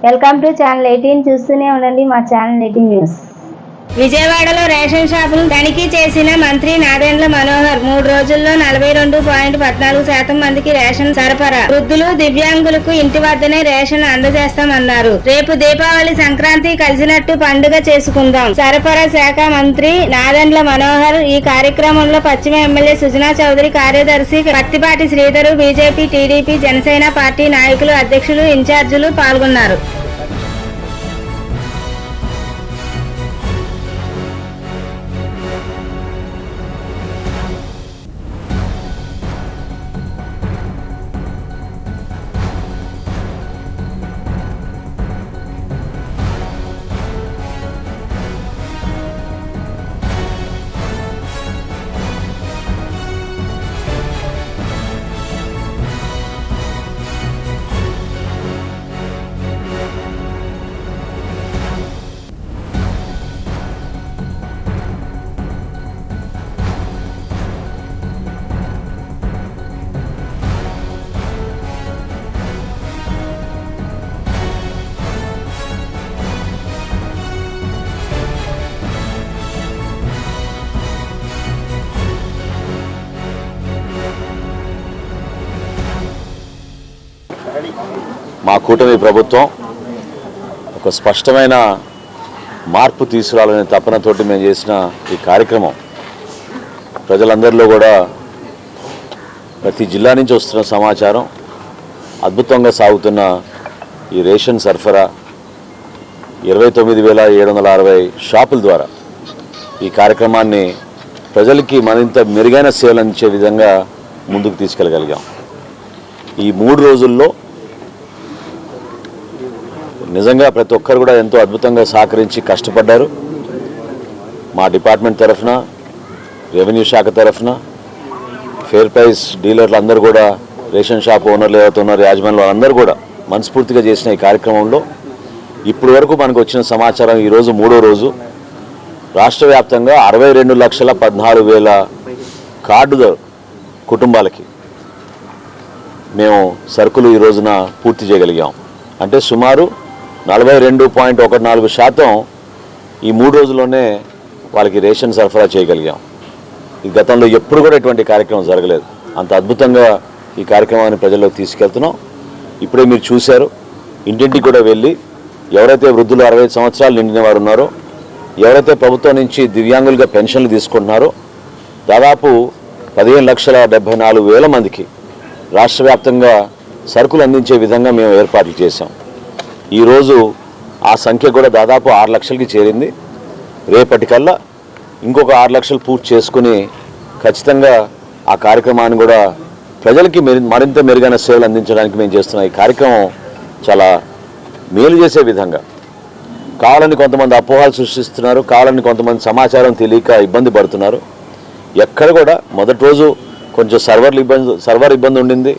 Welcome to channel 18 చూస్తూనే ఉండండి మా ఛానల్ 18 న్యూస్. విజయవాడలో రేషన్ షాపులు తనిఖీ చేసిన మంత్రి నాదెండ్ల మనోహర్ 3 రోజుల్లో 42.14% మందికి రేషన్ సరఫరా. వృద్ధులు, దివ్యాంగులకు ఇంటి వద్దనే రేషన్ అందజేస్తామన్నారు. రేపు దీపావళి, సంక్రాంతి కలిసినట్టు పండుగ చేసుకుందాం. సరఫరా శాఖ మంత్రి నాదెండ్ల మనోహర్ ఈ కార్యక్రమంలో పశ్చిమ ఎమ్మెల్యే సుజనా చౌదరి, కార్యదర్శి Pattipati Sridhar, BJP, TDP, Janasena party నాయకులు, అధ్యక్షులు, ఇన్ఛార్జీలు పాల్గొన్నారు. మా కూటమి ప్రభుత్వం ఒక స్పష్టమైన మార్పు తీసుకురావాలనే తపనతోటి మేము చేసిన ఈ కార్యక్రమం ప్రజలందరిలో కూడా ప్రతి జిల్లా నుంచి వస్తున్న సమాచారం, అద్భుతంగా సాగుతున్న ఈ రేషన్ సరఫరా 29,760 షాపుల ద్వారా ఈ కార్యక్రమాన్ని ప్రజలకి మరింత మెరుగైన సేవలు అందించే విధంగా ముందుకు తీసుకెళ్ళగలిగాం. ఈ 3 రోజుల్లో నిజంగా ప్రతి ఒక్కరు కూడా ఎంతో అద్భుతంగా సహకరించి కష్టపడ్డారు. మా డిపార్ట్మెంట్ తరఫున, రెవెన్యూ శాఖ తరఫున, ఫేర్ ప్రైస్ డీలర్లు అందరూ కూడా, రేషన్ షాప్ ఓనర్లు ఏవైతే ఉన్నారో యాజమాన్యులు వాళ్ళందరూ కూడా మనస్ఫూర్తిగా చేసిన ఈ కార్యక్రమంలో ఇప్పటి వరకు మనకు వచ్చిన సమాచారం, ఈరోజు 3వ రోజు రాష్ట్ర వ్యాప్తంగా 62,14,000 కార్డు కుటుంబాలకి మేము సరుకులు ఈ రోజున పూర్తి చేయగలిగాం. అంటే సుమారు 42.14% ఈ 3 రోజుల్లోనే వాళ్ళకి రేషన్ సరఫరా చేయగలిగాం. ఈ గతంలో ఎప్పుడు కూడా ఇటువంటి కార్యక్రమం జరగలేదు. అంత అద్భుతంగా ఈ కార్యక్రమాన్ని ప్రజల్లోకి తీసుకెళ్తున్నాం. ఇప్పుడే మీరు చూశారు, ఇంటింటికి కూడా వెళ్ళి ఎవరైతే వృద్ధులు 65 సంవత్సరాలు నిండిన వారు ఉన్నారో, ఎవరైతే ప్రభుత్వం నుంచి దివ్యాంగులుగా పెన్షన్లు తీసుకుంటున్నారో దాదాపు 15,74,000 మందికి రాష్ట్ర వ్యాప్తంగా సరుకులు అందించే విధంగా మేము ఏర్పాట్లు చేశాం. ఈరోజు ఆ సంఖ్య కూడా దాదాపు 6 లక్షలకి చేరింది. రేపటికల్లా ఇంకొక 6 లక్షలు పూర్తి చేసుకుని ఖచ్చితంగా ఆ కార్యక్రమాన్ని కూడా ప్రజలకి మరింత మెరుగైన సేవలు అందించడానికి మేము చేస్తున్న ఈ కార్యక్రమం చాలా మేలు చేసే విధంగా. కావాలని కొంతమంది అపోహలు సృష్టిస్తున్నారు, కావాలని కొంతమంది సమాచారం తెలియక ఇబ్బంది పడుతున్నారు. ఎక్కడ కూడా మొదటి రోజు కొంచెం సర్వర్ ఇబ్బంది ఉండింది,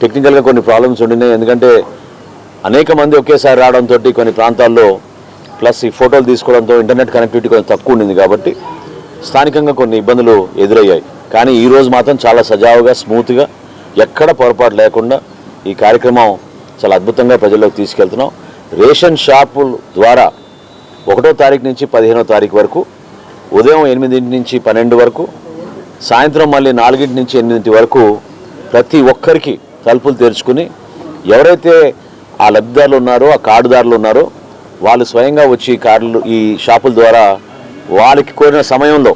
టెక్నికల్గా కొన్ని ప్రాబ్లమ్స్ ఉండినాయి. ఎందుకంటే అనేక మంది ఒకేసారి రావడంతో కొన్ని ప్రాంతాల్లో ప్లస్ ఈ ఫోటోలు తీసుకోవడంతో ఇంటర్నెట్ కనెక్టివిటీ కొంచెం తక్కువ ఉండింది కాబట్టి స్థానికంగా కొన్ని ఇబ్బందులు ఎదురయ్యాయి. కానీ ఈరోజు మాత్రం చాలా సజావుగా, స్మూత్గా, ఎక్కడ పొరపాటు లేకుండా ఈ కార్యక్రమం చాలా అద్భుతంగా ప్రజల్లోకి తీసుకెళ్తున్నాం. రేషన్ షాపుల ద్వారా 1వ తారీఖు నుంచి 15వ తారీఖు వరకు ఉదయం 8 నుంచి 12 వరకు, సాయంత్రం మళ్ళీ 4 నుంచి 8 వరకు ప్రతి ఒక్కరికి తలుపులు తెరుచుకుని ఎవరైతే ఆ లబ్ధిదారులు ఉన్నారో, ఆ కార్డుదారులు ఉన్నారో వాళ్ళు స్వయంగా వచ్చి ఈ షాపుల ద్వారా వాళ్ళకి కోరిన సమయంలో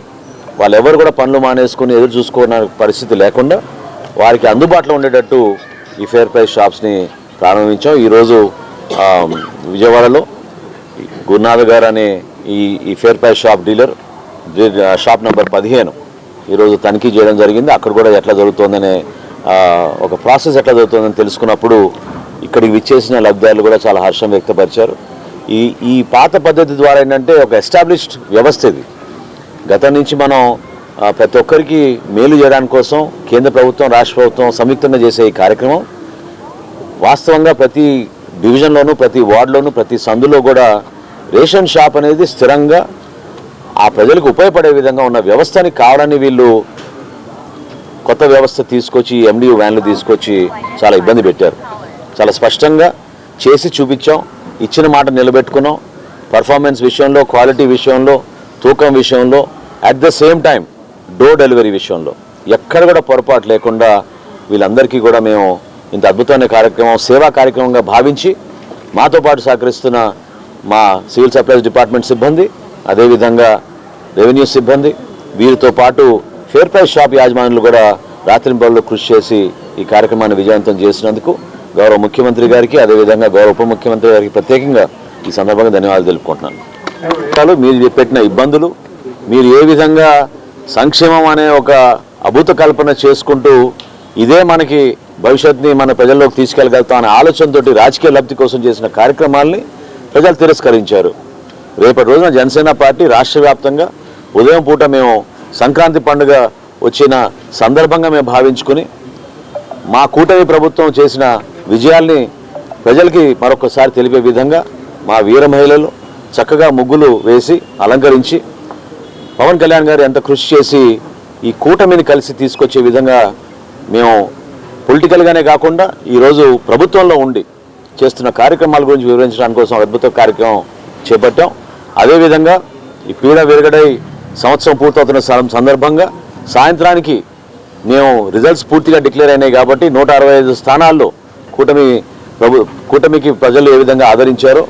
వాళ్ళు ఎవరు కూడా పనులు మానేసుకుని ఎదురు చూసుకున్న పరిస్థితి లేకుండా వారికి అందుబాటులో ఉండేటట్టు ఈ ఫేర్ ప్రైస్ షాప్స్ని ప్రారంభించాం. ఈరోజు విజయవాడలో గురునాథ్ గారు అనే ఈ fair price shop dealer shop number 15 ఈరోజు తనిఖీ చేయడం జరిగింది. అక్కడ కూడా ఎట్లా జరుగుతుందనే ఒక ప్రాసెస్ ఎట్లా జరుగుతుందని తెలుసుకున్నప్పుడు ఇక్కడికి విచ్చేసిన లబ్ధిదారులు కూడా చాలా హర్షం వ్యక్తపరిచారు. ఈ పాత పద్ధతి ద్వారా ఏంటంటే ఒక ఎస్టాబ్లిష్డ్ వ్యవస్థ ఇది. గతం నుంచి మనం ప్రతి ఒక్కరికి మేలు చేయడానికి కోసం కేంద్ర ప్రభుత్వం, రాష్ట్ర ప్రభుత్వం సంయుక్తంగా చేసే ఈ కార్యక్రమం వాస్తవంగా ప్రతి డివిజన్లోనూ, ప్రతి వార్డులోనూ, ప్రతి సందులో కూడా రేషన్ షాప్ అనేది స్థిరంగా ఆ ప్రజలకు ఉపయోగపడే విధంగా ఉన్న వ్యవస్థని కావడాన్ని వీళ్ళు కొత్త వ్యవస్థ తీసుకొచ్చి ఎండియు వ్యాన్లు తీసుకొచ్చి చాలా ఇబ్బంది పెట్టారు. చాలా స్పష్టంగా చేసి చూపించాం. ఇచ్చిన మాట నిలబెట్టుకున్నాం. పర్ఫార్మెన్స్ విషయంలో, క్వాలిటీ విషయంలో, తూకం విషయంలో, at the same time door delivery విషయంలో ఎక్కడ కూడా పొరపాటు లేకుండా వీళ్ళందరికీ కూడా మేము ఇంత అద్భుతమైన కార్యక్రమం, సేవా కార్యక్రమంగా భావించి మాతో పాటు సహకరిస్తున్న మా సివిల్ సప్లైస్ డిపార్ట్మెంట్ సిబ్బంది, అదేవిధంగా రెవెన్యూ సిబ్బంది, వీరితో పాటు ఫేర్ ప్రైస్ షాప్ యాజమానులు కూడా రాత్రింబళ్ళు కృషి చేసి ఈ కార్యక్రమాన్ని విజయవంతం చేసినందుకు గౌరవ ముఖ్యమంత్రి గారికి, అదేవిధంగా గౌరవ ఉప ముఖ్యమంత్రి గారికి ప్రత్యేకంగా ఈ సందర్భంగా ధన్యవాదాలు తెలుపుకుంటున్నాను. మీరు పెట్టిన ఇబ్బందులు, మీరు ఏ విధంగా సంక్షేమం అనే ఒక అభూత కల్పన చేసుకుంటూ ఇదే మనకి భవిష్యత్తుని మన ప్రజల్లోకి తీసుకెళ్ళగలుగుతాం అనే ఆలోచనతోటి రాజకీయ లబ్ధి కోసం చేసిన కార్యక్రమాల్ని ప్రజలు తిరస్కరించారు. రేపటి రోజున జనసేన పార్టీ రాష్ట్ర వ్యాప్తంగా ఉదయం పూట మేము సంక్రాంతి పండుగ వచ్చిన సందర్భంగా మేము భావించుకుని మా కూటమి ప్రభుత్వం చేసిన విజయాల్ని ప్రజలకి మరొకసారి తెలిపే విధంగా మా వీర మహిళలు చక్కగా ముగ్గులు వేసి అలంకరించి పవన్ కళ్యాణ్ గారు ఎంత కృషి చేసి ఈ కూటమిని కలిసి తీసుకొచ్చే విధంగా మేము పొలిటికల్గానే కాకుండా ఈరోజు ప్రభుత్వంలో ఉండి చేస్తున్న కార్యక్రమాల గురించి వివరించడానికి కోసం అద్భుత కార్యక్రమం చేపట్టాం. అదేవిధంగా ఈ పీడ విరగడై సంవత్సరం పూర్తవుతున్న సందర్భంగా సాయంత్రానికి మేము రిజల్ట్స్ పూర్తిగా డిక్లేర్ అయినాయి కాబట్టి 165 స్థానాల్లో కూటమికి ప్రజలు ఏ విధంగా ఆదరించారో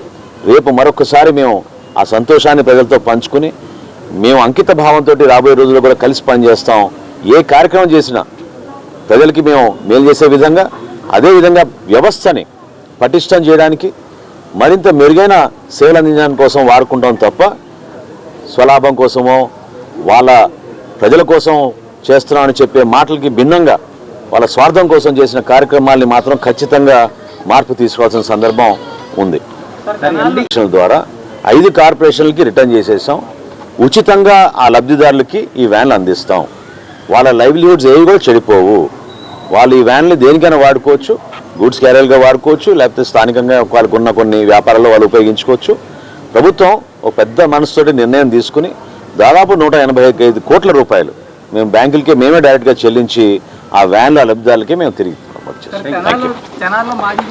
రేపు మరొకసారి మేము ఆ సంతోషాన్ని ప్రజలతో పంచుకుని మేము అంకిత భావంతో రాబోయే రోజుల్లో కూడా కలిసి పనిచేస్తాం. ఏ కార్యక్రమం చేసినా ప్రజలకి మేము మేలు చేసే విధంగా, అదేవిధంగా వ్యవస్థని పటిష్టం చేయడానికి మరింత మెరుగైన సేవలు అందించడానికి కోసం వాడుకుంటాం తప్ప స్వలాభం కోసమో వాళ్ళ ప్రజల కోసం చేస్తున్నామని చెప్పే మాటలకి భిన్నంగా వాళ్ళ స్వార్థం కోసం చేసిన కార్యక్రమాల్ని మాత్రం ఖచ్చితంగా మార్పు తీసుకోవాల్సిన సందర్భం ఉంది. ద్వారా 5 కార్పొరేషన్లకి రిటర్న్ చేసేసాం. ఉచితంగా ఆ లబ్ధిదారులకి ఈ వ్యాన్లు అందిస్తాం. వాళ్ళ లైవ్లీహుడ్స్ ఏవి కూడా చెడిపోవు. వాళ్ళు ఈ వ్యాన్లు దేనికైనా వాడుకోవచ్చు, గూడ్స్ క్యారియర్గా వాడుకోవచ్చు, లేకపోతే స్థానికంగా వాళ్ళకు ఉన్న కొన్ని వ్యాపారాల్లో వాళ్ళు ఉపయోగించుకోవచ్చు. ప్రభుత్వం ఒక పెద్ద మనసుతోటి నిర్ణయం తీసుకుని దాదాపు 185 కోట్ల రూపాయలు మేము బ్యాంకులకే మేమే డైరెక్ట్గా చెల్లించి ఆ వ్యాన్ల లబ్ధిదారులకే మేము తిరిగి తెనాలిలో మాజీ